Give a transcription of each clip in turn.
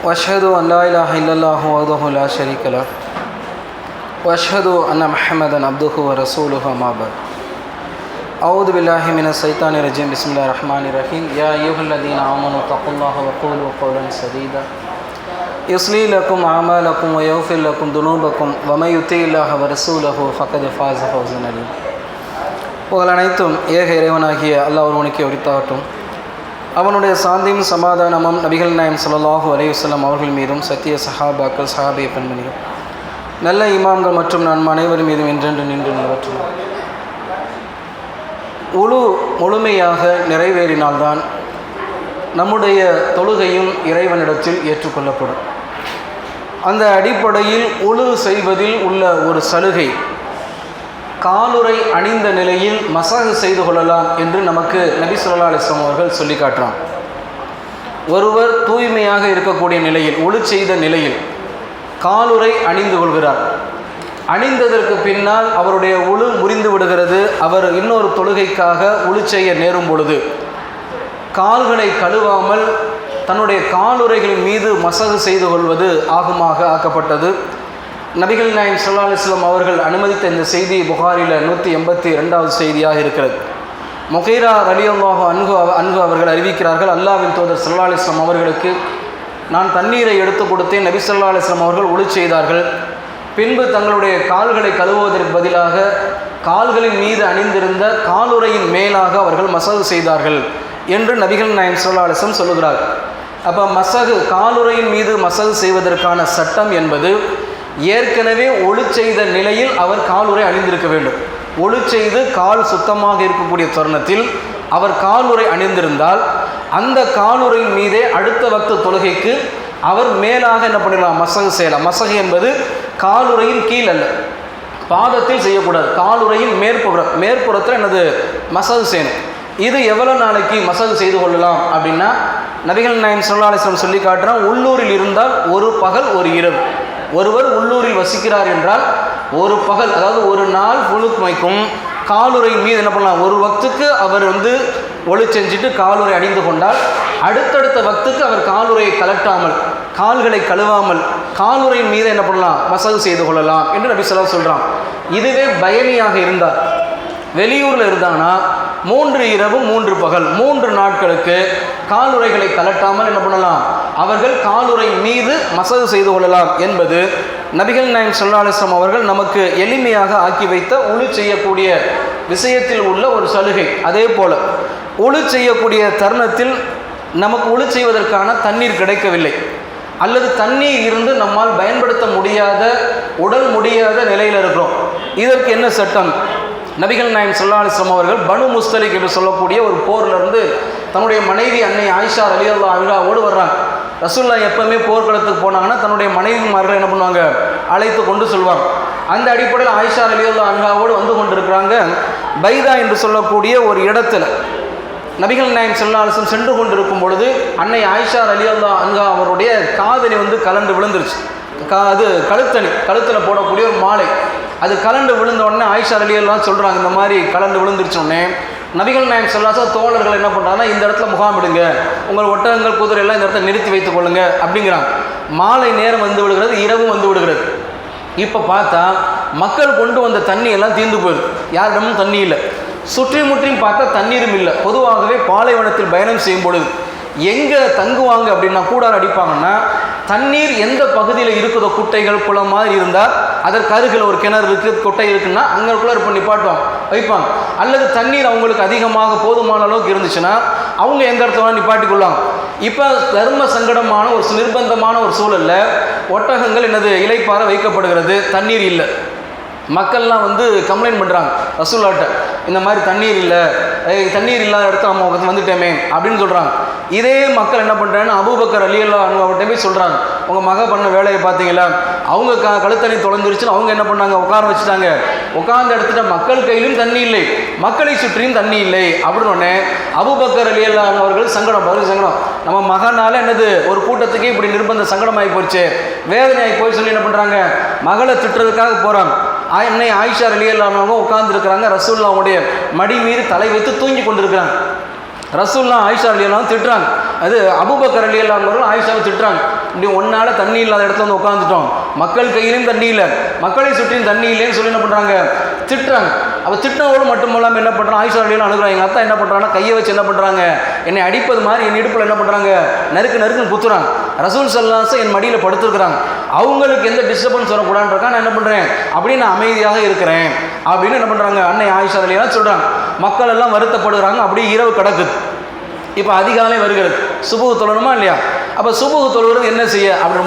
وأشهد أن لا إله إلا الله وحده لا شريك له وأشهد أن محمدا عبده ورسوله أما بعد أعوذ بالله من الشيطان الرجيم بسم الله الرحمن الرحيم يا أيها الذين آمنوا اتقوا الله وقولوا قولا سديدا يصلح لكم أعمالكم ويغفر لكم ذنوبكم ومن يطع الله ورسوله فقد فاز فوزا عظيما. புகழ் அனைத்தும் ஏக இறைவனாகிய அல்லாஹ் ஒருவனுக்கே உரித்தாகட்டும். அவனுடைய சாந்தியும் சமாதானமும் நபிகள் நாயகம் ஸல்லல்லாஹு அலைஹி வஸல்லம் அவர்கள் மீதும் சத்திய சஹாபாக்கள் சஹாபிய பெண்மணிகள் நல்ல இமாம்கள் மற்றும் நம் அனைவரும் மீதும் என்றென்று நின்று நிலவற்றும். முழுமையாக நிறைவேறினால்தான் நம்முடைய தொழுகையும் இறைவனிடத்தில் ஏற்றுக்கொள்ளப்படும். அந்த அடிப்படையில் செய்வதில் உள்ள ஒரு சலுகை காலுறை அணிந்த நிலையில் மசாஜ் செய்து கொள்ளலாம் என்று நமக்கு நபி ஸல்லல்லாஹு அலைஹி வஸல்லம் அவர்கள் சொல்லி காட்டுறான். ஒருவர் தூய்மையாக இருக்கக்கூடிய நிலையில் செய்த நிலையில் காலுறை அணிந்து கொள்கிறார். அணிந்ததற்கு பின்னால் அவருடைய முறிந்து விடுகிறது. அவர் இன்னொரு தொழுகைக்காக செய்ய நேரும் பொழுது கால்களை கழுவாமல் தன்னுடைய காலுறைகளின் மீது மசாஜ் செய்து கொள்வது ஆக்கப்பட்டது. நபிகள் நாயகம் ஸல்லல்லாஹு அலைஹி வஸல்லம் அவர்கள் அனுமதித்த இந்த செய்தி புகாரில் 182வது செய்தியாக இருக்கிறது. முகைரா ரலியல்லாஹு அன்ஹு அவர்கள் அறிவிக்கிறார்கள், அல்லாஹ்வின் தூதர் ஸல்லல்லாஹு அலைஹி வஸல்லம் அவர்களுக்கு நான் தண்ணீரை எடுத்து கொடுத்தேன். நபி ஸல்லல்லாஹு அலைஹி வஸல்லம் அவர்கள் செய்தார்கள். பின்பு தங்களுடைய கால்களை கழுவுவதற்கு பதிலாக கால்களின் மீது அணிந்திருந்த காலுறையின் மேலாக அவர்கள் மசாஜ் செய்தார்கள் என்று நபிகள் நாயகம் ஸல்லல்லாஹு அலைஹி வஸல்லம் சொல்லுகிறார். அப்போ காலுறையின் மீது மசாஜ் செய்வதற்கான சட்டம் என்பது ஏற்கனவே செய்த நிலையில் அவர் காலுறை அணிந்திருக்க வேண்டும். செய்து கால் சுத்தமாக இருக்கக்கூடிய தருணத்தில் அவர் காலுறை அணிந்திருந்தால் அந்த காலுறையின் மீதே அடுத்த வக்து தொழுகைக்கு அவர் மேலாக என்ன பண்ணிடலாம், மசகு செய்யலாம். மசகு என்பது காலுறையின் கீழ் அல்ல, பாதத்தில் செய்யக்கூடாது. காலுறையின் மேற்புறத்தில் என்னது மசகு செய்யணும். இது எவ்வளோ நாளைக்கு மசகு செய்து கொள்ளலாம் அப்படின்னா நபிகள் நாயகம் ஸல்லல்லாஹு அலைஹி வஸல்லம் சொல்லி காட்டுறான், உள்ளூரில் இருந்தால் ஒரு பகல் ஒரு இரவு. ஒருவர் உள்ளூரில் வசிக்கிறார் என்றால் ஒரு பகல், அதாவது ஒரு நாள் முழுமைக்கும் காலுறையின் மீது என்ன பண்ணலாம், ஒரு வக்துக்கு அவர் செஞ்சுட்டு காலுறை அணிந்து கொண்டால் அடுத்தடுத்த வக்துக்கு அவர் காலுறையை கலட்டாமல் கால்களை கழுவாமல் காலுறையின் மீது என்ன பண்ணலாம், மசாஜ் செய்து கொள்ளலாம் என்று நபி ஸல்லல்லாஹு அலைஹி வஸல்லம் சொல்கிறான். இதுவே பயணியாக இருந்தார், வெளியூரில் இருந்தாங்கன்னா 3 இரவு 3 பகல் 3 நாட்களுக்கு காலுறைகளை கலட்டாமல் என்ன பண்ணலாம், அவர்கள் காலுறை மீது மசாஜ் செய்து கொள்ளலாம் என்பது நபிகள் நாயகம் ஸல்லல்லாஹு அலைஹி வஸல்லம் அவர்கள் நமக்கு எளிமையாக ஆக்கி வைத்த செய்யக்கூடிய விஷயத்தில் உள்ள ஒரு சலுகை. அதே போல செய்யக்கூடிய தருணத்தில் நமக்கு செய்வதற்கான தண்ணீர் கிடைக்கவில்லை அல்லது தண்ணீர் இருந்து நம்மால் பயன்படுத்த முடியாத நிலையில் இருக்கிறோம். இதற்கு என்ன சட்டம்? நபிகள் நாயகம் ஸல்லல்லாஹு அலைஹி வஸல்லம் அவர்கள் பனு முஸ்தலிக் என்று சொல்லக்கூடிய ஒரு போரிலிருந்து தன்னுடைய மனைவி அன்னை ஆயிஷா ரலியல்லாஹு அன்ஹாவோடு வர்றாங்க. ரசூலுல்லாஹ் எப்பவுமே போர்க்களத்துக்கு போனாங்கன்னா தன்னுடைய மனைவிமார்கள் என்ன பண்ணுவாங்க, அழைத்து கொண்டு சொல்வாங்க. அந்த அடிப்படையில் ஆயிஷா ரலியல்லாஹு அன்ஹாவோடு வந்து கொண்டிருக்கிறாங்க. பைதா என்று சொல்லக்கூடிய ஒரு இடத்துல நபிகள் நாயகம் ஸல்லல்லாஹு அலைஹி வஸல்லம் சென்று கொண்டிருக்கும் பொழுது அன்னை ஆயிஷா ரலியல்லாஹு அன்ஹா அவருடைய காதணி கலண்டு விழுந்துருச்சு. அது கழுத்தில் போடக்கூடிய ஒரு மாலை, அது கலண்டு விழுந்த உடனே ஆயிஷா ரலியல்லாஹு சொல்கிறாங்க, இந்த மாதிரி கலண்டு விழுந்துருச்சு. உடனே நபிகள் நாயகம் ஸல்லல்லாஹு அலைஹி வஸல்லம் தோழர்கள் என்ன பண்ணுறாங்கன்னா, இந்த இடத்துல முகாமிடுங்க, உங்கள் ஒட்டகங்கள் குதிரை எல்லாம் இந்த இடத்துல நிறுத்தி வைத்துக் கொள்ளுங்க அப்படிங்கிறாங்க. மாலை நேரம் விடுகிறது, இரவும் விடுகிறது. இப்போ பார்த்தா மக்கள் கொண்டு வந்த தண்ணி எல்லாம் தீர்ந்து போயிடுது, யாரிடமும் தண்ணி இல்லை. சுற்றி முற்றியும் பார்த்தா தண்ணீரும் இல்லை. பொதுவாகவே பாலைவனத்தில் பயணம் செய்யும் பொழுது எங்கே தங்குவாங்க அப்படின்னா கூடாரம் அடிப்பாங்கன்னா தண்ணீர் எந்த பகுதியில் இருக்குதோ, குட்டைகள் குளம் மாதிரி இருந்தால் அதற்கு அருகில் ஒரு கிணறு இருக்குது, கொட்டை இருக்குன்னா அங்கேக்குள்ளே வைப்பாங்க. அல்லது தண்ணீர் அவங்களுக்கு அதிகமாக போதுமான அளவுக்கு இருந்துச்சுன்னா அவங்க எந்த இடத்துல நிப்பாட்டி கொள்ளாங்க. இப்போ தர்ம சங்கடமான ஒரு நிர்பந்தமான ஒரு சூழலில் ஒட்டகங்கள் இலைப்பார வைக்கப்படுகிறது, தண்ணீர் இல்லை. மக்கள்லாம் கம்ப்ளைண்ட் பண்ணுறாங்க ரசூலுல்லாஹ்ட்ட, இந்த மாதிரி தண்ணீர் இல்லாத இடத்துல நம்ம வந்துட்டோமே அப்படின்னு சொல்கிறாங்க. இதே மக்கள் என்ன பண்ணுறாங்கன்னா அபூபக்கர் ரலியல்லாஹு அன்ஹு அவர்கிட்ட போய் சொல்கிறாங்க, உங்கள் மக பண்ண வேலையை பார்த்தீங்களா, அவங்க கழுத்தண்ணி தொலைஞ்சிருச்சுன்னு அவங்க என்ன பண்ணாங்க, உட்கார வச்சுட்டாங்க. உட்கார்ந்த இடத்துல மக்கள் கையிலும் தண்ணி இல்லை, மக்களை சுற்றியும் தண்ணி இல்லை அப்படின்னு அபூபக்கர் ரலியல்லாஹு அன்ஹு அவர்கள் சங்கடம் நம்ம மகனால் ஒரு கூட்டத்துக்கே இப்படி நிர்பந்த சங்கடமாகி போச்சு, வேதனையாகி போய் சொல்லி என்ன பண்ணுறாங்க, மகளை திட்டுறதுக்காக போகிறாங்க. அன்னை ஆயிஷா ரலியல்லாஹு அன்ஹா உட்கார்ந்துருக்கிறாங்க, ரசூலுல்லாஹ்வுடைய மடி மீது தலை வைத்து தூங்கி கொண்டிருக்கிறாங்க. ரசூலுல்லாஹ் ஆயிஷா ரலியல்லாஹு திட்டுறாங்க. அது அபூபக்கர் ரலியல்லாஹு அன்ஹு ஆயிஷாவை திட்டுறாங்க. இப்படி ஒன்றால் தண்ணி இல்லாத இடத்துல வந்து உட்காந்துட்டோம், மக்கள் கையிலையும் தண்ணி இல்லை, மக்களை சுற்றியும் தண்ணி இல்லைன்னு சொல்லி என்ன பண்ணுறாங்க, திட்டுறாங்க. அப்போ திட்டினவோடு மட்டும் இல்லாமல் என்ன பண்ணுறாங்க, ஆயிஷா ரலியல்லாஹு அன்ஹா எங்கள் அத்தா என்ன பண்ணுறாங்கன்னா கையை வச்சு என்ன பண்ணுறாங்க, என்னை அடிப்பது மாதிரி என் இடுப்பில் என்ன பண்ணுறாங்க, நறுக்குன்னு குத்துறாங்க. ரசூல் ஸல்லல்லாஹு அலைஹி வஸல்லம் என் மடியில் படுத்துருக்குறாங்க, அவங்களுக்கு எந்த டிஸ்டர்பன்ஸ் வரக்கூடாதுன்றக்கா நான் என்ன பண்ணுறேன், அப்படின்னு நான் அமைதியாக இருக்கிறேன் அப்படின்னு என்ன பண்ணுறாங்க அன்னை ஆயிஷா ரலியல்லாஹு அன்ஹா சொல்கிறாங்க. மக்கள் எல்லாம் வருத்தப்படுகிறாங்க. அப்படியே இரவு கிடக்குது. இப்போ அதிகாலை வருகிறது, சுபுஹ் தொழணுமா இல்லையா? அப்போ சுபுஹ் தொழுகிறது என்ன செய்ய அப்படின்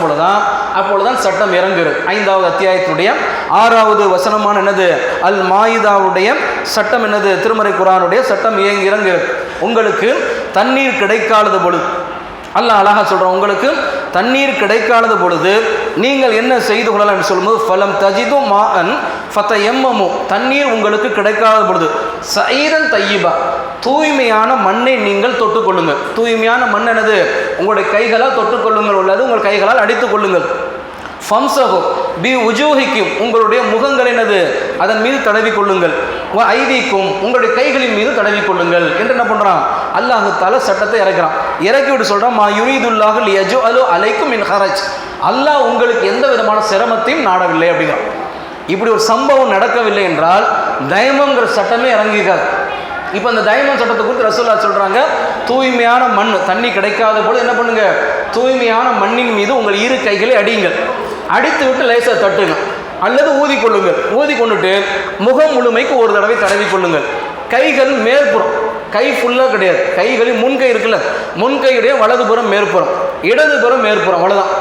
அப்பொழுதுதான் சட்டம் இறங்குகிறது. 5வது அத்தியாயத்தினுடைய 6வது வசனமான என்னது, அல் மாயிதாவுடைய சட்டம் என்னது, திருமறை குர்ஆனுடைய சட்டம் இறங்குகிறது. உங்களுக்கு தண்ணீர் கிடைக்காத பொழுது, அல்லாஹ் அழகா சொல்கிறோம், உங்களுக்கு தண்ணீர் கிடைக்காத பொழுது நீங்கள் என்ன செய்து கொள்ளலாம் என்று சொல்லும்போது, ஃபலம் தஜிது மாஅன் ஃபதயம்மமு, தண்ணீர் உங்களுக்கு கிடைக்காத பொழுது சயீதன் தய்யிபா, தூய்மையான மண்ணை நீங்கள் தொட்டுக்கொள்ளுங்கள். தூய்மையான மண் என்னது, உங்களுடைய கைகளால் தொட்டுக்கொள்ளுங்கள், உள்ளது உங்கள் கைகளால் அடித்துக் கொள்ளுங்கள். ஃபம்சஹு பி உஜூஹிக்கும், உங்களுடைய முகங்கள் என்னது அதன் மீது தடவி கொள்ளுங்கள். வ ஐதீக்கும், உங்களுடைய கைகளின் மீது தடவி கொள்ளுங்கள் என்று என்ன பண்ணுறான், அல்லாஹ் தஆலா சட்டத்தை இறக்குறான். இறக்கி விட்டு சொல்கிறான், மா யுரீதுல்லாஹு லியஜ்அலு அலைக்கும் மின் ஹரஜ், அல்லாஹ் உங்களுக்கு எந்த விதமான சிரமத்தையும் நாடவில்லை அப்படிங்கிறான். இப்படி ஒரு சம்பவம் நடக்கவில்லை என்றால் தயமங்கிற சட்டமே இறங்கிக்காது. இப்போ அந்த தயமம் சட்டத்தை குறித்து ரசூலுல்லாஹ் சொல்கிறாங்க, தூய்மையான மண் தண்ணி கிடைக்காத போது என்ன பண்ணுங்க, தூய்மையான மண்ணின் மீது உங்கள் இரு கைகளை அடியுங்கள், அடித்து விட்டு லேசாக தட்டுங்க, அல்லது ஊதி கொள்ளுங்கள். ஊதி கொண்டுட்டு முகம் முழுமைக்கு ஒரு தடவை தடவி கொள்ளுங்கள். கைகள் மேற்புறம், கை ஃபுல்லாக கிடையாது, கைகளின் முன்கை இருக்குல்ல, முன்கையுடைய வலதுபுறம் மேற்புறம், இடதுபுறம் மேற்புறம், அவ்வளோதான்.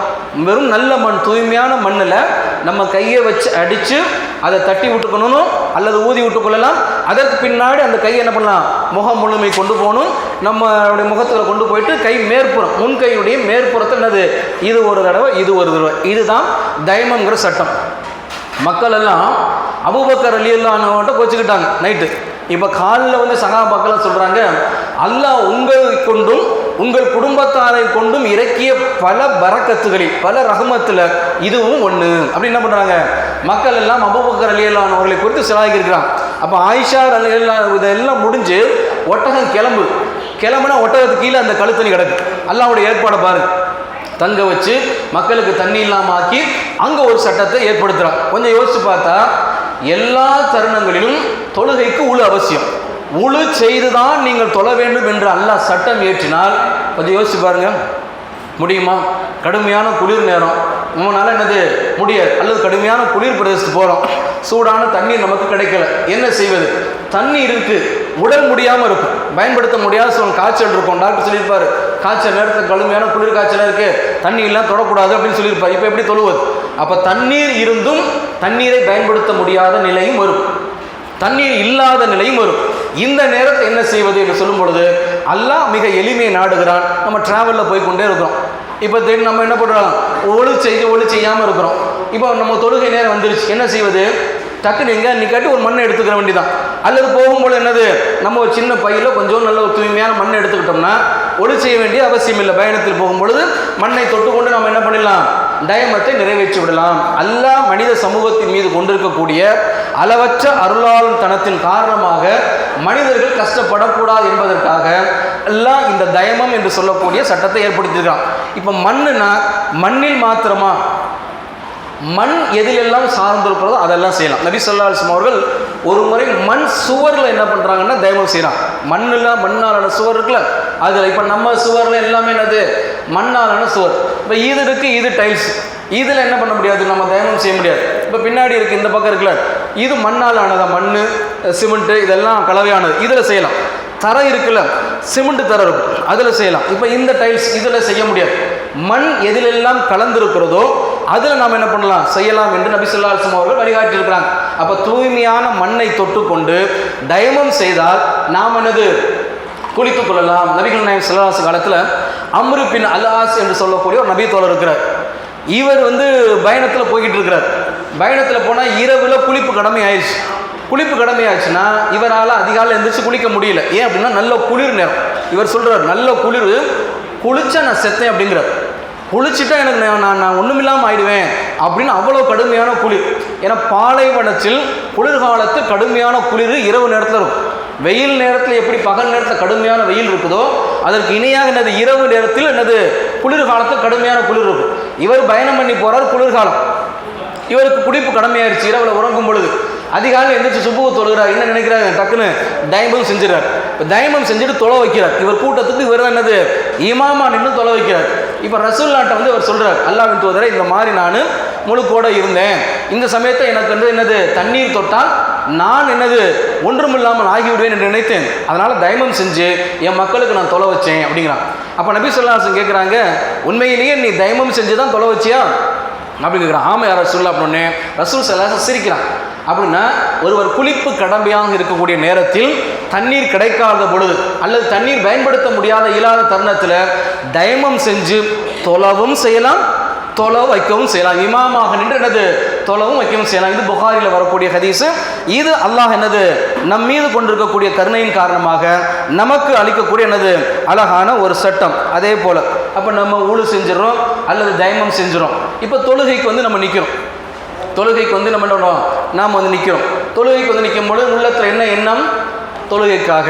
வெறும் நல்ல மண், தூய்மையான மண்ணில் நம்ம கையை வச்சு அடித்து அதை தட்டி விட்டுக்கணும் அல்லது ஊதி விட்டு கொள்ளலாம். அதற்கு பின்னாடி அந்த கையை என்ன பண்ணலாம், முகம் முழுமை கொண்டு போகணும், நம்மளுடைய முகத்தில் கொண்டு போயிட்டு கை மேற்புறம், முன்கையுடைய மேற்புறத்தில் என்னது, இது ஒரு தடவை இது ஒரு தடவை, இதுதான் தயமங்கிற சட்டம். மக்கள் எல்லாம் அபூபக்கர் ரலியல்லாஹு அன்ஹுட்ட கோச்சிக்கிட்டாங்க நைட்டு. இப்போ காலில் வந்து சகாபாக்கெல்லாம் சொல்கிறாங்க, அல்லாஹ் உங்களை கொண்டும் உங்கள் குடும்பத்தாரை கொண்டும் இறக்கிய பல பரக்கத்துகளில் பல ரஹமத்தில் இதுவும் ஒன்று அப்படி என்ன பண்ணுறாங்க. மக்கள் எல்லாம் அபூபக்கர் ரலியல்லாஹு அன்ஹு அவர்களை குறித்து சிலாகி இருக்கிறாங்க. அப்போ ஆயிஷா ரலியல்லாஹு அன்ஹா இதெல்லாம் முடிஞ்சு ஒட்டகம் கிளம்புனா ஒட்டகத்துக்கு கீழே அந்த கழுத்தணி கிடக்கு. அல்லாஹ்வுடைய ஏற்பாடை பாருங்க, தங்க வச்சு மக்களுக்கு தண்ணி இல்லாமல் ஆக்கி அங்கே ஒரு சட்டத்தை ஏற்படுத்துகிறாங்க. கொஞ்சம் யோசிச்சு பார்த்தா எல்லா தருணங்களிலும் தொழுகைக்கு உழு அவசியம். உழு செய்துதான் நீங்கள் தொழ வேண்டும் என்று அல்லாஹ் சட்டம் ஏற்றினால் கொஞ்சம் யோசிச்சு பாருங்க, முடியுமா? கடுமையான குளிர் நேரம், நம்மளால என்னது முடியாது. அல்லது கடுமையான குளிர் பிரதேசத்துக்கு போகிறோம், சூடான தண்ணீர் நமக்கு கிடைக்கல, என்ன செய்வது? தண்ணி இருக்குது, உடல் முடியாமல் இருக்கும், பயன்படுத்த முடியாத காய்ச்சல் இருக்கும். டாக்டர் சொல்லியிருப்பார், காய்ச்சல் நேரத்தில் கடுமையான குளிர் காய்ச்சலாக இருக்குது, தண்ணி எல்லாம் தொடக்கூடாது அப்படின்னு சொல்லியிருப்பார். இப்போ எப்படி தொழுவது? அப்போ தண்ணீர் இருந்தும் தண்ணீரை பயன்படுத்த முடியாத நிலையும் வரும், தண்ணீர் இல்லாத நிலையும் வரும். இந்த நேரத்தை என்ன செய்வது என்று சொல்லும் பொழுது அல்லாஹ் மிக எளிமையை நாடுகிறான். நம்ம டிராவலில் போய் கொண்டே இருக்கிறோம். இப்போ நம்ம என்ன பண்ணுறோம், ஒழு செய்யாமல் இருக்கிறோம். இப்போ நம்ம தொழுகை நேரம் வந்துருச்சு, என்ன செய்வது? டக்குன்னு எங்கே நிக்காட்டி ஒரு மண்ணை எடுத்துக்கிற வேண்டிதான். அல்லது போகும்போது என்னது, நம்ம ஒரு சின்ன பையில் கொஞ்சம் நல்ல ஒரு தூய்மையான மண்ணை எடுத்துக்கிட்டோம்னா ஒழு செய்ய வேண்டிய அவசியம் இல்லை. பயணத்தில் போகும்பொழுது மண்ணை தொட்டுக்கொண்டு நம்ம என்ன பண்ணிடலாம், டயமத்தை நிறைவேற்றி விடலாம். அல்லாஹ் மனித சமூகத்தின் மீது கொண்டிருக்கக்கூடிய அளவற்ற அருளாளன் தனத்தின் காரணமாக மனிதர்கள் கஷ்டப்படக்கூடாது என்பதற்காக எல்லாம் இந்த தயமம் என்று சொல்லக்கூடிய சட்டத்தை ஏற்படுத்தியிருக்கான். இப்போ மண்ணுனா மண்ணில் மாத்திரமா, மண் எதிலெல்லாம் சார்ந்திருக்கிறதோ அதெல்லாம் செய்யலாம். நபி ஸல்லல்லாஹு அலைஹி வஸல்லம் அவர்கள் ஒரு முறை மண் சுவரில் என்ன பண்ணுறாங்கன்னா தயமம் செய்யலாம். மண்ணாலான சுவர் இருக்குல்ல, அதில் இப்போ நம்ம சுவரில் எல்லாமே என்னது, மண்ணாலான சுவர். இப்போ இது இருக்குது, இது டைல்ஸ், இதில் என்ன பண்ண முடியாது, நம்ம தயமம் செய்ய முடியாது. இப்போ பின்னாடி இருக்குது, இந்த பக்கம் இருக்குல்ல, இது மண்ணாலானதா, மண் சிமெண்ட்டு இதெல்லாம் கலவையானது, இதில் செய்யலாம். தரை இருக்குல்ல, சிமெண்ட் தரை இருக்கும், அதில் செய்யலாம். இப்போ இந்த டைல்ஸ் இதில் செய்ய முடியாது. மண் எதிலெல்லாம் கலந்திருக்கிறதோ அதில் நாம் என்ன பண்ணலாம், செய்யலாம் என்று நபி ஸல்லல்லாஹு அலைஹி வஸல்லம் அவர்கள் வழிகாட்டியிருக்கிறாங்க. அப்போ தூய்மையான மண்ணை தொட்டுக்கொண்டு டயமம் செய்தால் நாம் என்னது குளித்துக் கொள்ளலாம். நபிகள் நாயகம் ஸல்லல்லாஹு அலைஹி வஸல்லம் காலத்தில் அம்ரு பின் அல்-ஆஸ் என்று சொல்லக்கூடிய ஒரு நபி தோழர் இருக்கிறார். இவர் பயணத்தில் போய்கிட்டு இருக்கிறார். பயணத்தில் போனால் இரவில் குளிப்பு கடமை ஆயிடுச்சு. குளிப்பு கடமையாச்சுன்னா இவரால் அதிகாலை எழுந்திரிச்சு குளிக்க முடியல. ஏன் அப்படின்னா நல்ல குளிர் நேரம். இவர் சொல்கிறார், நல்ல குளிர், குளிச்சா நான் செத்தேன் அப்படிங்கிறார். குளிச்சுட்டா எனக்கு நான் ஒன்றுமில்லாமல் ஆயிடுவேன் அப்படின்னு அவ்வளோ கடுமையான குளிர். ஏன்னா பாலைவனத்தில் குளிர்காலத்து கடுமையான குளிர் இரவு நேரத்தில் இருக்கும். வெயில் நேரத்தில் எப்படி பகல் நேரத்தில் கடுமையான வெயில் இருக்குதோ அதற்கு இணையாக என்னது இரவு நேரத்தில் என்னது குளிர்காலத்தில் கடுமையான குளிர் இருக்கும். இவர் பயணம் பண்ணி போகிறார், குளிர்காலம், இவருக்கு குடிப்பு கடமையாயிருச்சு. இரவில் உறங்கும் பொழுது அதிகாலையில் எந்திரிச்சு சுபுவை தொழுகிறார். என்ன நினைக்கிறாரு, டக்குன்னு தைமம் செஞ்சிடறார். இப்போ தைமம் செஞ்சுட்டு தொலை வைக்கிறார். இவர் கூட்டத்துக்கு இவர் என்னது இமாமா நின்று தொலை வைக்கிறார். இப்போ ரசூலுல்லாஹ்ட்ட வந்து அவர் சொல்கிறார், அல்லாஹ்வின் தூதரே, இந்த மாதிரி நான் முழுக்கோட இருந்தேன், இந்த சமயத்தை எனக்கு வந்து என்னது தண்ணீர் தொட்டால் நான் என்னது ஒன்றுமில்லாமல் ஆகிவிடுவேன் என்று நினைத்தேன், அதனால் தைமம் செஞ்சு என் மக்களுக்கு நான் தொலை வச்சேன் அப்படிங்கிறான். அப்போ நபி ஸல்லல்லாஹு அலைஹி வஸல்லம் கேட்குறாங்க, உண்மையிலேயே நீ தைமம் செஞ்சு தான் தொலை வச்சியா அப்படின்னு கேட்குறான். ஆமாம் யார் ரசூலுல்லாஹ் அப்படின்னே. ரசூல் ஸல்லல்லாஹு அலைஹி வஸல்லம் சிரிக்கிறான். அப்படின்னா ஒருவர் குளிப்பு கடமையாக இருக்கக்கூடிய நேரத்தில் தண்ணீர் கிடைக்காத பொழுது அல்லது தண்ணீர் பயன்படுத்த முடியாத இயலாத தருணத்தில் தைமம் செஞ்சு தொலவும் செய்யலாம், தொலை வைக்கவும் செய்யலாம். இமாமாக நின்று என்னது தொலவும் வைக்கவும் செய்யலாம். இது புகாரில் வரக்கூடிய ஹதீஸ். இது அல்லாஹ் என்னது நம் மீது கொண்டிருக்கக்கூடிய கருணையின் காரணமாக நமக்கு அளிக்கக்கூடிய என்னது அழகான ஒரு சட்டம். அதே போல் அப்போ நம்ம ஊழு செஞ்சிடறோம் அல்லது தைமம் செஞ்சிடறோம். இப்போ தொழுகைக்கு வந்து நம்ம நிற்கிறோம். தொழுகைக்கு வந்து நம்ம என்ன பண்ணுறோம், நாம் வந்து நிற்கிறோம். தொழுகைக்கு வந்து நிற்கும் பொழுது உள்ளத்தில் என்ன எண்ணம், தொழுகைக்காக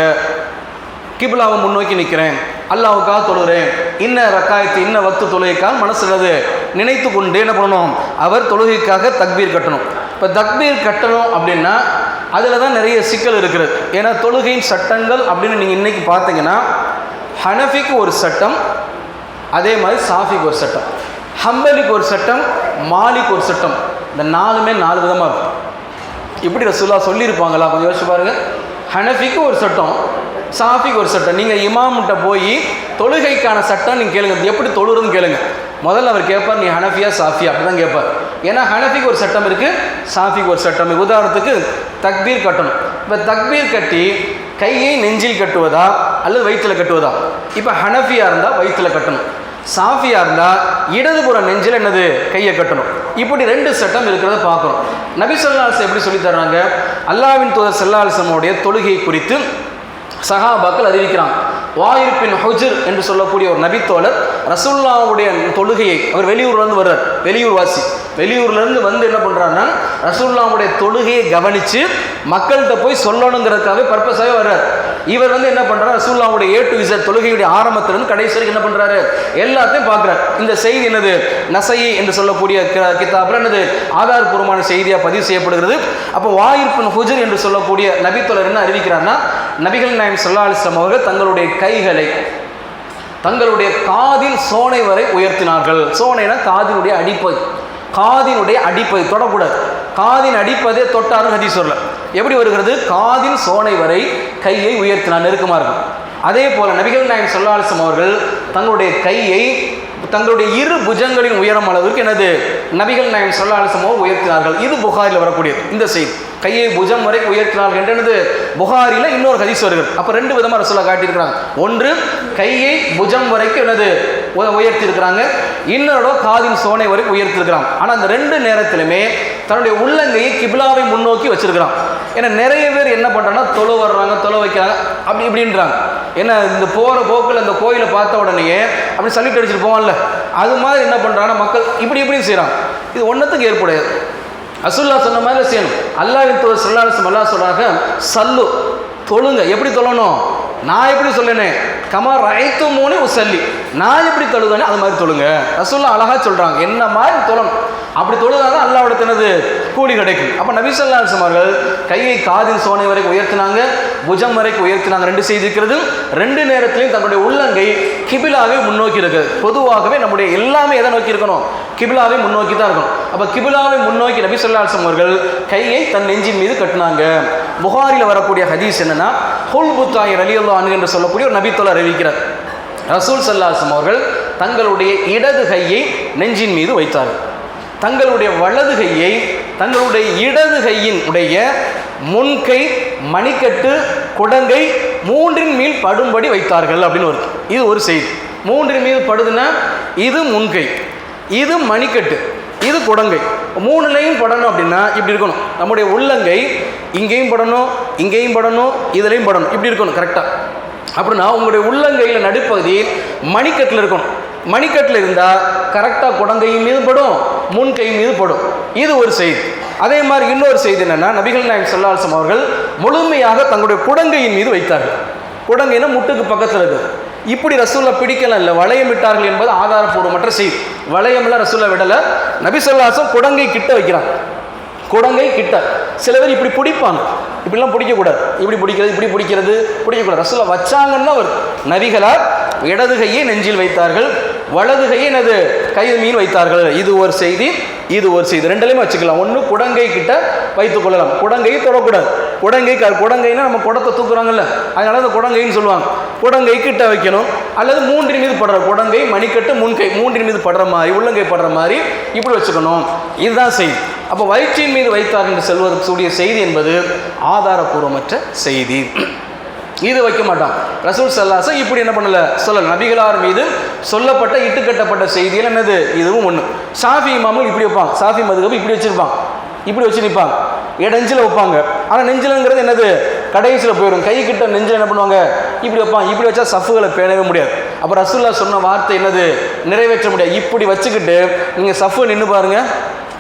கிபிலாவை முன்னோக்கி நிற்கிறேன், அல்லாவுக்காக தொழுகிறேன், இன்ன ரக்காயத்து இன்ன வக்து தொழுகைக்காக மனசுலது நினைத்து கொண்டு என்ன பண்ணணும், அவர் தொழுகைக்காக தக்பீர் கட்டணும். இப்போ தக்பீர் கட்டணும் அப்படின்னா அதில் தான் நிறைய சிக்கல் இருக்கிறது. ஏன்னா தொழுகையின் சட்டங்கள் அப்படின்னு நீங்கள் இன்றைக்கி பார்த்தீங்கன்னா ஹனஃபிக்கு ஒரு சட்டம், அதே மாதிரி சாஃபிக்கு ஒரு சட்டம், ஹம்பலிக்கு ஒரு சட்டம், மாலிக்கு ஒரு சட்டம். இந்த நாலுமே 4 விதமாக இருக்கும். இப்படி ரசூலுல்லாஹ் சொல்லியிருப்பாங்களா கொஞ்சம் யோசிச்சு பாருங்கள். ஹனஃபிக்கு ஒரு சட்டம், சாஃபிக்கு ஒரு சட்டம். நீங்கள் இமாம்கிட்ட போய் தொழுகைக்கான சட்டம் நீங்கள் கேளுங்க, எப்படி தொழுறதுன்னு கேளுங்க. முதல்ல அவர் கேட்பார், நீ ஹனஃபியா சாஃபியா அப்படி தான் கேட்பார். ஏன்னா ஹனஃபிக்கு ஒரு சட்டம் இருக்குது, சாஃபிக்கு ஒரு சட்டம். உதாரணத்துக்கு தக்பீர் கட்டணும். இப்போ தக்பீர் கட்டி கையை நெஞ்சில் கட்டுவதா அல்லது வயிற்றில் கட்டுவதா? இப்போ ஹனஃபியாக இருந்தால் வயிற்றில் கட்டணும், சாஃபியாக இருந்தால் இடதுபுற நெஞ்சில் என்னது கையை கட்டணும். இப்படி 2 சட்டம் இருக்கிறத பார்க்குறோம். நபி ஸல்லல்லாஹு அலைஹி வஸல்லம் எப்படி சொல்லி தர்றாங்க, அல்லாஹ்வின் தூதர் ஸல்லல்லாஹு அலைஹி வஸல்லம் தொழுகை குறித்து சஹாபாக்கள் அறிவிக்கிறாங்க. வாயில் பின் ஹுஜர் என்று சொல்லக்கூடிய ஒரு நபித்தோழர் ரசூலுல்லாஹ்வுடைய தொழுகையை, அவர் வெளியூர்லேருந்து வர்றார், வெளியூர் வாசி, வெளியூர்லேருந்து வந்து என்ன பண்ணுறாருன்னா ரசூலுல்லாஹ்வுடைய தொழுகையை கவனித்து மக்கள்கிட்ட போய் சொல்லணுங்கிறதுக்காகவே பர்பஸாகவே வர்றார். இவர் வந்து என்ன பண்ணுறாரு, ரசூலுல்லாஹ்வுடைய A to Z தொழுகையுடைய ஆரம்பத்திலிருந்து கடைசி வரைக்கும் என்ன பண்ணுறாரு, எல்லாத்தையும் பார்க்குறாரு. இந்த செய்தி என்னது நசையி என்று சொல்லக்கூடிய கிதாபில் என்னது ஆதாரபூர்வமான செய்தியாக பதிவு செய்யப்படுகிறது. அப்போ வாயில் பின் ஹுஜர் என்று சொல்லக்கூடிய நபித்தோழர் என்ன அறிவிக்கிறார்னா, நபிகள் நாயகம் ஸல்லல்லாஹு அலைஹி வஸல்லம் அவர்கள் தங்களுடைய கைகளை தங்களுடைய காதின் சோனை வரை உயர்த்தினார்கள். சோனைனா காதினுடைய அடிப்பகுதி, காதினுடைய அடிப்பகுதி தொடக்கூடாது, காதின் அடிப்பதே தொட்டாரும் ஹதீஸ் வரல. எப்படி வருகிறது, காதின் சோனை வரை கையை உயர்த்தினார், நெருக்கமாக இருக்கும். அதே போல் நபிகள் நாயகம் ஸல்லல்லாஹு அலைஹி வஸல்லம் அவர்கள் தங்களுடைய கையை தங்களுடைய 2 புஜங்களின் உயரம் அளவிற்கு என்னது நபிகள் நாயகம் ஸல்லல்லாஹு அலைஹி வஸல்லம் உயர்த்தினார்கள். இது புகாரில் வரக்கூடியது இந்த செய்தி. கையை புஜம் வரைக்கும் உயர்த்தினார்கள் என்றது புகாரில் இன்னொரு ஹதீஸ் வருகிறது. அப்போ 2 விதமாக ரசூலுல்லாஹ் காட்டியிருக்கிறாங்க. ஒன்று கையை புஜம் வரைக்கும் என்னது உயர்த்தி இருக்கிறாங்க, இன்னொரு காதின் சோனை வரைக்கும் உயர்த்தி இருக்கிறாங்க. ஆனால் அந்த 2 நேரத்திலுமே தன்னுடைய உள்ளங்கையை கிபிலாவை முன்னோக்கி வச்சிருக்கிறான். ஏன்னா நிறைய பேர் என்ன பண்ணுறாங்கன்னா தொலை வர்றாங்க, தொலை வைக்கிறாங்க அப்படி இப்படின்றாங்க. ஏன்னா இந்த போகிற போக்கில் இந்த கோயிலை பார்த்த உடனேயே அப்படி சல்யூட் அடிச்சுட்டு போவான்ல, அது மாதிரி என்ன பண்ணுறாங்கன்னா மக்கள் இப்படி இப்படின்னு செய்கிறாங்க. இது ஒன்றத்துக்கு ஏற்புடையது. ரசூலுல்லாஹ் சொன்ன மாதிரி செய்யணும். அல்லாஹ்வின் தூதர் ஸல்லல்லாஹு அலைஹி வஸல்லம் சொல்கிறாங்க, சல்லு தொழுங்க. எப்படி தொழணும், நான் எப்படி சொல்லேனே, கமா ரைத்துமூனி உசல்லி, நான் எப்படி தொழுதானே அது மாதிரி தொழுங்க. ரசூலுல்லாஹ் அழகாக சொல்கிறாங்க, என்ன மாதிரி தொழணும், அப்படி தொழுதாதான் அல்லாஹ்வோட தினது கூலி கிடைக்கும். அப்போ நபி ஸல்லல்லாஹு அலைஹி வஸல்லம் அவர்கள் கையை காதின் சோனை வரைக்கும் உயர்த்தினாங்க, புஜம் வரைக்கும் உயர்த்தினாங்க. 2 செய்தி இருக்கிறது. 2 நேரத்திலையும் தன்னுடைய உள்ளங்கை கிபிலாவை முன்னோக்கி இருக்குது. பொதுவாகவே நம்முடைய எல்லாமே எதை நோக்கி இருக்கணும், கிபிலாவை முன்னோக்கி தான் இருக்கணும். அப்போ கிபிலாவை முன்னோக்கி நபி ஸல்லல்லாஹு அலைஹி வஸல்லம் அவர்கள் கையை தன் நெஞ்சின் மீது கட்டினாங்க. புகாரில் வரக்கூடிய ஹதீஸ் என்னன்னா, ஹுல்புத்தாய் ரலியல்லாஹு அன்ஹு என்று சொல்லக்கூடிய ஒரு நபித்தோழர் அறிவிக்கிறார். ரசூல் ஸல்லல்லாஹு அலைஹி வஸல்லம் அவர்கள் தங்களுடைய இடது கையை நெஞ்சின் மீது வைத்தார்கள், தங்களுடைய வலது கையை தங்களுடைய இடது கையின் உடைய முன்கை, மணிக்கட்டு, குடங்கை 3 மீது படும்படி வைத்தார்கள் அப்படின்னு வருது. இது ஒரு செய்தி. 3 மீது படுதுன்னா இது முன்கை, இது மணிக்கட்டு, இது குடங்கை, 3லையும் படணும். அப்படின்னா இப்படி இருக்கணும், நம்முடைய உள்ளங்கை இங்கேயும் படணும், இங்கேயும் படணும், இதுலையும் படணும், இப்படி இருக்கணும் கரெக்டாக. அப்படின்னா உங்களுடைய உள்ளங்கையில் நடுப்பகுதி மணிக்கட்டில் இருக்கணும். மணிக்கட்டில் இருந்தால் கரெக்டாக குடங்கையும் மீது படும், முன்கை மீது படும். இது ஒரு செய்தி. அதே மாதிரி இன்னொரு செய்தி என்னென்னா, நபிகள் நாயகம் ஸல்லல்லாஹு அலைஹி வஸல்லம் அவர்கள் முழுமையாக தங்களுடைய குடங்கையின் மீது வைத்தார்கள். குடங்கைன்னா முட்டுக்கு பக்கத்தில் இருக்குது. இப்படி ரசூலை பிடிக்கலாம் இல்லை, வளையம் விட்டார்கள் என்பது ஆதாரப்பூர்வமற்ற செய்தி. வளையம்லாம் ரசூலை விடலை. நபி ஸல்லல்லாஹு அலைஹி வஸல்லம் குடங்கை கிட்ட வைக்கிறாங்க. குடங்கை கிட்ட சில பேர் இப்படி பிடிப்பாங்க, இப்படிலாம் பிடிக்கக்கூடாது, இப்படி பிடிக்கிறது இப்படி பிடிக்கிறது பிடிக்கக்கூடாது. ரசூலை வச்சாங்கன்னா ஒரு நபிகளார் இடது கையை நெஞ்சில் வைத்தார்கள், வலது கையை எனது கைது மீன் வைத்தார்கள். இது ஒரு செய்தி, இது ஒரு செய்தி, ரெண்டுலையுமே வச்சுக்கலாம். ஒன்று குடங்கை கிட்ட வைத்துக் கொள்ளலாம், குடங்கையை தொடக்கூடாது. குடங்கைன்னா நம்ம குடத்தை தூக்குறாங்கல்ல, அதனால அந்த குடங்கைன்னு சொல்லுவாங்க. குடங்கை கிட்ட வைக்கணும், அல்லது மூன்றின் மீது படுற குடங்கை, மணிக்கட்டு, முன்கை மூன்றின் மீது படுற மாதிரி, உள்ளங்கை படுற மாதிரி இப்படி வச்சுக்கணும். இதுதான் செய்தி. அப்போ வயிற்றின் மீது வைத்தார் என்று சொல்வதற்குரிய செய்தி என்பது ஆதாரப்பூர்வமற்ற செய்தி. இது வைக்க மாட்டான் ரசூல் ஸல்லல்லாஹு அலைஹி வஸல்லம். இப்படி என்ன பண்ணல சொல்லல. நபிகளார் மீது சொல்லப்பட்ட இட்டுக்கட்டப்பட்ட செய்தியில் என்னது இதுவும் ஒன்று. ஷாஃபி இமாமும் இப்படி வைப்பாங்க, ஷாஃபி மதுஹப் இப்படி வச்சிருப்பாங்க, இப்படி வச்சு நிற்பாங்க, நெஞ்சில் வைப்பாங்க. ஆனால் நெஞ்சிலங்கிறது என்னது கடைசியில் போயிடும். கை கிட்ட நெஞ்சில் என்ன பண்ணுவாங்க இப்படி வைப்பாங்க. இப்படி வச்சா சஃப்புகளை பேணவே முடியாது. அப்போ ரசூலுல்லாஹ் சொன்ன வார்த்தை என்னது நிறைவேற்ற முடியாது. இப்படி வச்சுக்கிட்டு நீங்கள் சஃப்பு நின்று பாருங்க,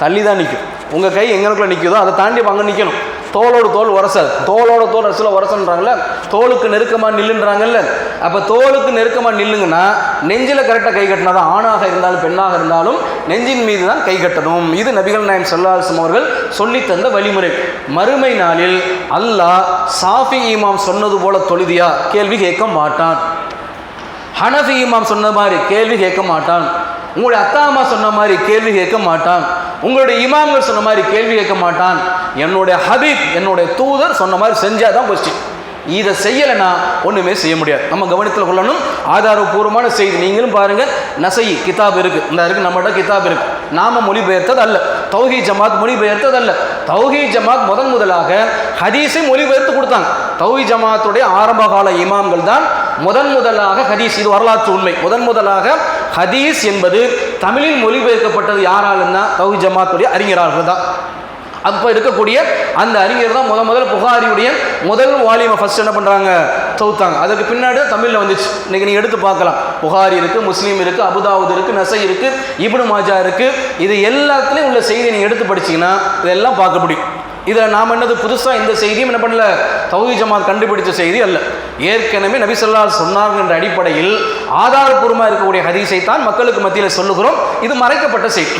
தள்ளி தான் நிற்கும். உங்கள் கை எங்களுக்குள்ள நிற்குதோ அதை தாண்டி அங்கே நிற்கணும். தோளோடு தோல் உரசல், தோளோட தோல் ரசூலை உரசன்றாங்கல்ல, தோலுக்கு நெருக்கமாக நில்லுன்றாங்கல்ல. அப்போ தோலுக்கு நெருக்கமாக நில்லுங்கன்னா நெஞ்சில் கரெக்டாக கை கட்டினா தான், ஆணாக இருந்தாலும் பெண்ணாக இருந்தாலும் நெஞ்சின் மீது தான் கை கட்டணும். இது நபிகள் நாயகம் ஸல்லல்லாஹு அலைஹி வஸல்லம் அவர்கள் சொல்லித்தந்த வழிமுறை. மறுமை நாளில் அல்லாஹ் ஷாஃபி இமாம் சொன்னது போல தொழுதியா கேள்வி கேட்க மாட்டான். ஹனஃபி இமாம் சொன்ன மாதிரி கேள்வி கேட்க மாட்டான். உங்களுடைய அத்தா அம்மா சொன்ன மாதிரி கேள்வி கேட்க மாட்டான். உங்களுடைய இமாம்கள் சொன்ன மாதிரி கேள்வி கேட்க மாட்டான். என்னுடைய ஹபீப், என்னுடைய தூதர் சொன்ன மாதிரி செஞ்சாதான் கொஸ்டின். இதை செய்யலைன்னா ஒன்றுமே செய்ய முடியாது. நம்ம கவனத்தில் கொள்ளணும். ஆதாரபூர்வமான செய்தி நீங்களும் பாருங்கள். நசை கிதாப் இருக்குது, இந்த இருக்குது, நம்மகிட்ட கிதாப் இருக்குது. நாம மொழிபெயர்த்தது அல்ல, தௌஹீத் ஜமாத் மொழிபெயர்த்தது அல்ல. தௌஹீத் ஜமாத் முதலாக ஹதீஸை மொழிபெயர்த்து கொடுத்தாங்க. தௌஹீத் ஜமாத்துடைய ஆரம்ப கால இமாம்கள் தான் முதலாக ஹதீஸ், இது வரலாற்று உண்மை, முதலாக ஹதீஸ் என்பது தமிழில் மொழிபெயர்க்கப்பட்டது யாராலுன்னா தௌஹீத் ஜமாத்துடைய அறிஞர்கள் தான். அப்போ இருக்கக்கூடிய அந்த அறிஞர் தான் முதல்ல புகாரியுடைய முதல் வால்யூமை ஃபர்ஸ்ட் என்ன பண்ணுறாங்க தொகுத்தாங்க. அதுக்கு பின்னாடி தான் தமிழில் வந்துச்சு. இன்றைக்கி நீங்கள் எடுத்து பார்க்கலாம், புகாரி இருக்குது, முஸ்லீம் இருக்குது, அபுதாவுத் இருக்குது, நசை இருக்குது, இப்னு மாஜா இருக்குது. இது எல்லாத்துலேயும் உள்ள செய்தியை நீங்கள் எடுத்து படிச்சிங்கன்னா இதெல்லாம் பார்க்க முடியும். இதில் நாம் என்னது புதுசாக இந்த செய்தியும் என்ன பண்ணல, தௌஹீத் ஜமாத் கண்டுபிடிச்ச செய்தி அல்ல. ஏற்கனவே நபி ஸல்லல்லாஹு அலைஹி வஸல்லம் சொன்னார்கள் என்ற அடிப்படையில் ஆதாரபூர்வமாக இருக்கக்கூடிய ஹதீஸை தான் மக்களுக்கு மத்தியில் சொல்லுகிறோம். இது மறைக்கப்பட்ட செய்தி.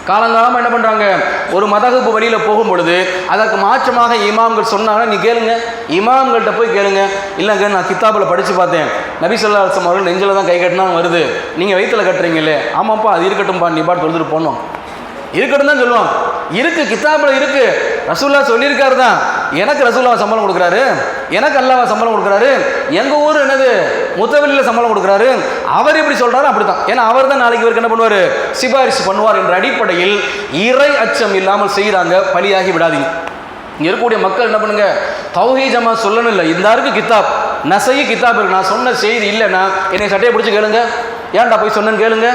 காலங்காலமாக என்ன பண்ணுறாங்க, ஒரு மதகுப்பு வழியில் போகும் பொழுது அதற்கு மாற்றமாக இமாம்கள் சொன்னாங்கன்னா நீ கேளுங்க, இமாம்கள்கிட்ட போய் கேளுங்க. இல்லைங்க நான் கித்தாபில் படித்து பார்த்தேன், நபி ஸல்லல்லாஹு அலைஹி வஸல்லம் அவர்கள் நெஞ்சில் தான் கை கட்டினா வருது, நீங்கள் வயிற்றில் கட்டுறீங்களே. ஆமாப்பா அது இருக்கட்டும்பா, நீ பாட்டு தொழுதுட்டு போனோம், இருக்கட்டும் தான் சொல்லுவாங்க. இருக்கு, கித்தாபில் இருக்கு, ரசூல்லா சொல்லியிருக்காரு தான். எனக்கு ரசூல்லாவை சம்பளம் கொடுக்குறாரு, எனக்கு அல்லாஹ்வை சம்பளம் கொடுக்குறாரு, எங்கள் ஊர் என்னது முத்தவெளியில் சம்பளம் கொடுக்குறாரு, அவர் எப்படி சொல்கிறாரு அப்படி தான். ஏன்னா அவர் தான் நாளைக்கு இவருக்கு என்ன பண்ணுவார், சிபாரிசு பண்ணுவார் என்ற அடிப்படையில் இறை அச்சம் இல்லாமல் செய்கிறாங்க. பலியாகி விடாதீங்க. இங்கே இருக்கக்கூடிய மக்கள் என்ன பண்ணுங்க, தௌஹீத் ஜமாத் சொல்லணும் இல்லை, இந்த இருக்கு கித்தாப், நசை கித்தாப் இருக்கு, நான் சொன்ன செய்தி இல்லைன்னா என்னை சட்டையை பிடிச்சி கேளுங்க, ஏன்டா போய் சொன்னேன்னு கேளுங்க.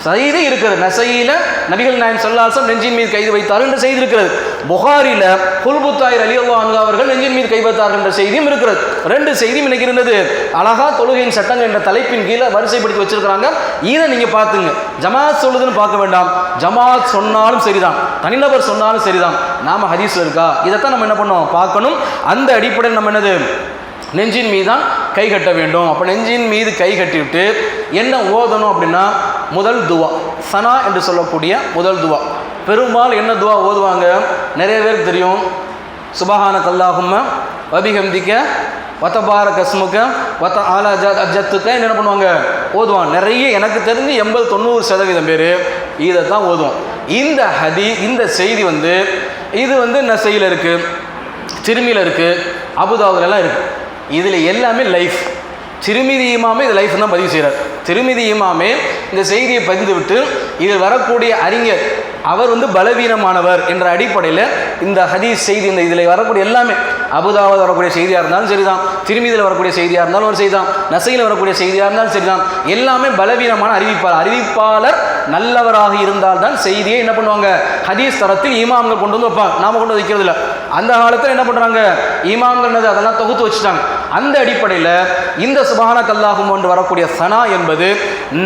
செய்தி இருக்கிறது, நசையில் நபிகள் நாயகம் ஸல்லல்லாஹு அலைஹி வஸல்லம் நெஞ்சின் மீது கைது வைத்தார் என்ற செய்தி இருக்கிறது. புகாரில குல்புத்தாயிர் ரலியல்லாஹு அன்ஹு அவர்கள் நெஞ்சின் மீது கை வைத்தார்கள் என்ற செய்தியும் இருக்கிறது. ரெண்டு செய்தியும் இன்னைக்கு இருந்தது. அழகா தொழுகையின் சட்டங்கள் என்ற தலைப்பின் கீழே வரிசைப்படுத்தி வச்சிருக்கிறாங்க. இதை நீங்க பார்த்துங்க. ஜமாத் சொல்லுதுன்னு பார்க்க வேண்டாம், ஜமாத் சொன்னாலும் சரிதான், தனிநபர் சொன்னாலும் சரிதான், நாம ஹதீஸ்ல இருக்கா இதைத்தான் நம்ம என்ன பண்ணோம் பார்க்கணும். அந்த அடிப்படையில் நம்ம என்னது நெஞ்சின் மீது தான் கை கட்ட வேண்டும். அப்போ நெஞ்சின் மீது கை கட்டிவிட்டு என்ன ஓதணும் அப்படின்னா, முதல் துவா சனா என்று சொல்லக்கூடிய முதல் துவா. பெரும்பாலும் என்ன துவா ஓதுவாங்க நிறைய பேருக்கு தெரியும். சுபஹானக அல்லாஹும்ம வபிஹம்திக வதபாரக இஸ்முக வத ஆலா அஜத்துக்க என்ன பண்ணுவாங்க ஓதுவாங்க. நிறைய எனக்கு தெரிஞ்சு 80-90% பேர் இதை தான் ஓதுவோம். இந்த செய்தி இது நசையில் இருக்குது, திருமியில் இருக்குது, அபுதாவுதுலாம் இருக்குது. இதில் எல்லாமே லைஃப். திருமிதி இமாமே இது லைஃப் தான் பதிவு செய்கிறார். திருமிதி இமாமே இந்த செய்தியை பதிந்து விட்டு இதில் வரக்கூடிய அறிஞர் அவர் பலவீனமானவர் என்ற அடிப்படையில் இந்த ஹதீஸ் செய்தி இதில் வரக்கூடிய எல்லாமே அபுதாவுத் வரக்கூடிய செய்தியாக இருந்தாலும் சரிதான், திருமிதியில் வரக்கூடிய செய்தியாக இருந்தாலும் ஒரு செய்திதான், நசையில் வரக்கூடிய செய்தியாக இருந்தாலும் சரிதான், எல்லாமே பலவீனமான அறிவிப்பாளர் நல்லவராக இருந்தால் தான் செய்தியை என்ன பண்ணுவாங்க ஹதீஸ் தரத்தில் இமாம்கள் கொண்டு வந்து வைப்பாங்க. நாம கொண்டு வைக்கிறது இல்லை. அந்த காலத்தில் என்ன பண்ணுறாங்க இமாம்கள் அதெல்லாம் தொகுத்து வச்சுட்டாங்க. அந்த அடிப்படையில் இந்த சுபஹானக அல்லாஹும்ம என்று வரக்கூடிய சனா என்பது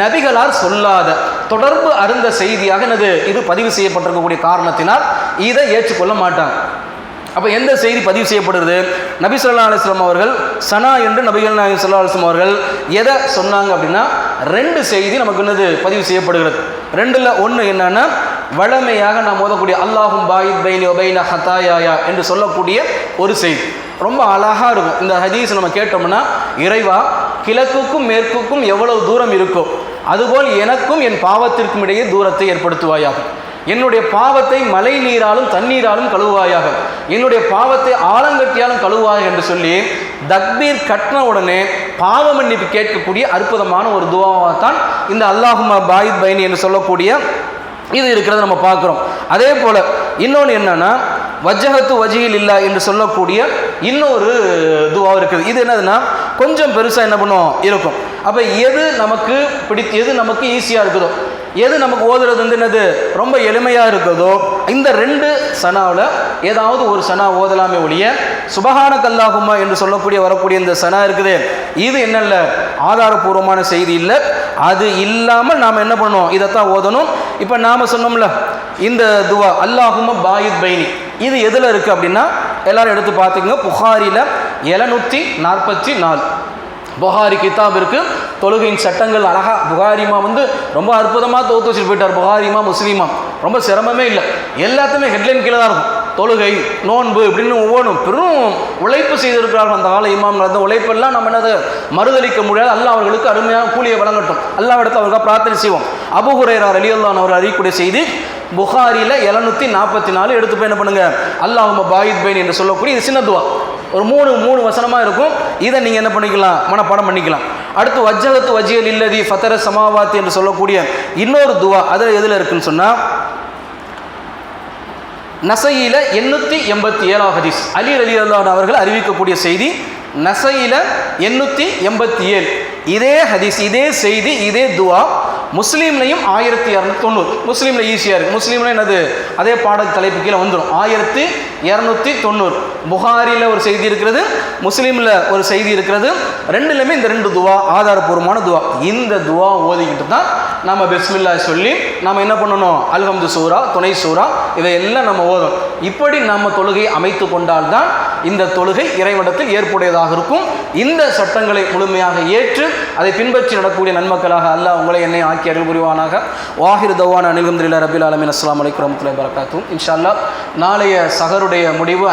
நபிகளார் சொல்லாத தொடர்பு அருந்த செய்தியாக இது பதிவு செய்யப்பட்டிருக்கக்கூடிய காரணத்தினால் இதை ஏற்றுக்கொள்ள மாட்டாங்க. அப்போ எந்த செய்தி பதிவு செய்யப்படுகிறது? நபி ஸல்லல்லாஹு அலைஹி வஸல்லம் அவர்கள் சனா என்று நபிகள் நாயகம் ஸல்லல்லாஹு அலைஹி வஸல்லம் அவர்கள் எதை சொன்னாங்க அப்படின்னா 2 செய்தி நமக்கு என்னது பதிவு செய்யப்படுகிறது. 2ல் ஒன்று என்னன்னா, வழமையாக நாம் ஓதக்கூடிய அல்லாஹும் பாயித் பைனி வபைன ஹதாயாயா என்று சொல்லக்கூடிய ஒரு செய்தி ரொம்ப அழகாக இருக்கும். இந்த ஹதீஸ் நம்ம கேட்டோம்னா, இறைவா கிழக்குக்கும் மேற்குக்கும் எவ்வளவு தூரம் இருக்கோ அதுபோல் எனக்கும் என் பாவத்திற்கும் இடையே தூரத்தை ஏற்படுத்துவாயாக, என்னுடைய பாவத்தை மழை நீராலும் தண்ணீராலும் கழுவாயாக, என்னுடைய பாவத்தை ஆலங்கட்டியாலும் கழுவாயாக என்று சொல்லி தக்பீர் கட்டின உடனே பாவ மன்னிப்பு கேட்கக்கூடிய அற்புதமான ஒரு துவாவாக தான் இந்த அல்லாஹும்ம பாயித் பைனி என்று சொல்லக்கூடிய இது இருக்கிறத நம்ம பார்க்குறோம். அதே போல் இன்னொன்று என்னன்னா, வஜ்ஜஹத்து வஜ்ஹில் இல்லா என்று சொல்லக்கூடிய இன்னொரு துவா இருக்குது. இது என்னதுன்னா கொஞ்சம் பெருசாக என்ன பண்ணும் இருக்கும். அப்போ எது நமக்கு எது நமக்கு ஈஸியாக இருக்குதோ, எது நமக்கு ஓதுறது வந்து என்னது ரொம்ப எளிமையாக இருக்குதோ, இந்த 2 சனாவில் ஏதாவது ஒரு சனா ஓதலாமே ஒழிய சுபஹானக அல்லாஹும்ம என்று சொல்லக்கூடிய வரக்கூடிய இந்த சனா இருக்குது, இது என்னல்ல ஆதாரபூர்வமான செய்தி இல்லை. அது இல்லாமல் நாம் என்ன பண்ணணும், இதைத்தான் ஓதணும். இப்போ நாம் சொன்னோம்ல இந்த துவா அல்லாஹும்ம பாயித் பைனி, இது எதில் இருக்குது அப்படின்னா எல்லாரும் எடுத்து பார்த்துக்கங்க. புகாரியில் 744 புகாரி கிதாப் இருக்குது. தொழுகையின் சட்டங்கள் அழகா புகாரிமா வந்து ரொம்ப அற்புதமாக தொகுத்து வச்சுட்டு போயிட்டார். புகாரிமா முஸ்லீமா ரொம்ப சிரமமே இல்லை, எல்லாத்துமே ஹெட்லைன் கீழே தான் இருக்கும். தொழுகை நோன்பு இப்படின்னு ஒவ்வொன்றும் பெரும் உழைப்பு செய்திருக்கிறார்கள் அந்த கால இமாம்கள். அந்த உழைப்பெல்லாம் நம்ம என்னது மறுதளிக்க முடியாது. அல்லாஹ் அவர்களுக்கு அருமையான கூலியை வழங்கட்டும். அல்லாஹ்விடத்தில் அவர்களுக்கு பிரார்த்தனை செய்வோம். அபூ ஹுரைரா ரலியல்லாஹு அன்ஹு அவர் அறியக்கூடிய செய்தி புகாரியில் 744 எடுத்து போய் என்ன பண்ணுங்க, அல்லாஹும்ம பாயித் பைனி என்று சொல்லக்கூடிய இது சின்ன துவா, ஒரு 3 வசனமாக இருக்கும். இதை நீங்கள் என்ன பண்ணிக்கலாம், மனப்பாடம் பண்ணிக்கலாம். அடுத்து வஜ்ஜஹத்து வஜ்ஹில் இல்லதி ஃபதர சமாவாத்தி என்று சொல்லக்கூடிய இன்னொரு துவா, அதில் எதில் இருக்குன்னு சொன்னால் நசையில 887 ஹதீஸ், அலி ரலியல்லாஹு அன்ஹு அவர்கள் அறிவிக்கக்கூடிய செய்தி. நசையில 887 இதே ஹதீஸ், இதே செய்தி, இதே துவா முஸ்லீம்லையும் 1290. முஸ்லீமில் ஈஸியாக இருக்குது. முஸ்லீமில் என்னது அதே பாட தலைப்பு கீழே வந்துடும். 1290. புகாரியில் ஒரு செய்தி இருக்கிறது, முஸ்லீமில் ஒரு செய்தி இருக்கிறது. 2லுமே இந்த 2 துவா ஆதாரபூர்வமான துவா. இந்த துவா ஓதிக்கிட்டு தான் நம்ம பிஸ்மில்லா சொல்லி நம்ம என்ன பண்ணணும், அல்ஹம்து சூரா, துணை சூரா இதையெல்லாம் நம்ம ஓதும். இப்படி நம்ம தொழுகையை அமைத்து கொண்டால்தான் இந்த தொழுகை இறைவனிடத்தில் ஏற்புடையதாக இருக்கும். இந்த சட்டங்களை முழுமையாக ஏற்று அதை பின்பற்றி நடக்கக்கூடிய நன்மக்களாக அல்லாஹ் உங்களை என்னை ஆக்கி அருள் புரிவானாக. வாஹிர் தவான் அல்ஹம்துலில்லாஹி ரப்பில் ஆலமீன். அஸ்ஸலாமு அலைக்கும் வரஹ்மத்துல்லாஹி வபரகாத்துஹு. இன்ஷா அல்லாஹ் நாளைய சஹருடைய முடிவு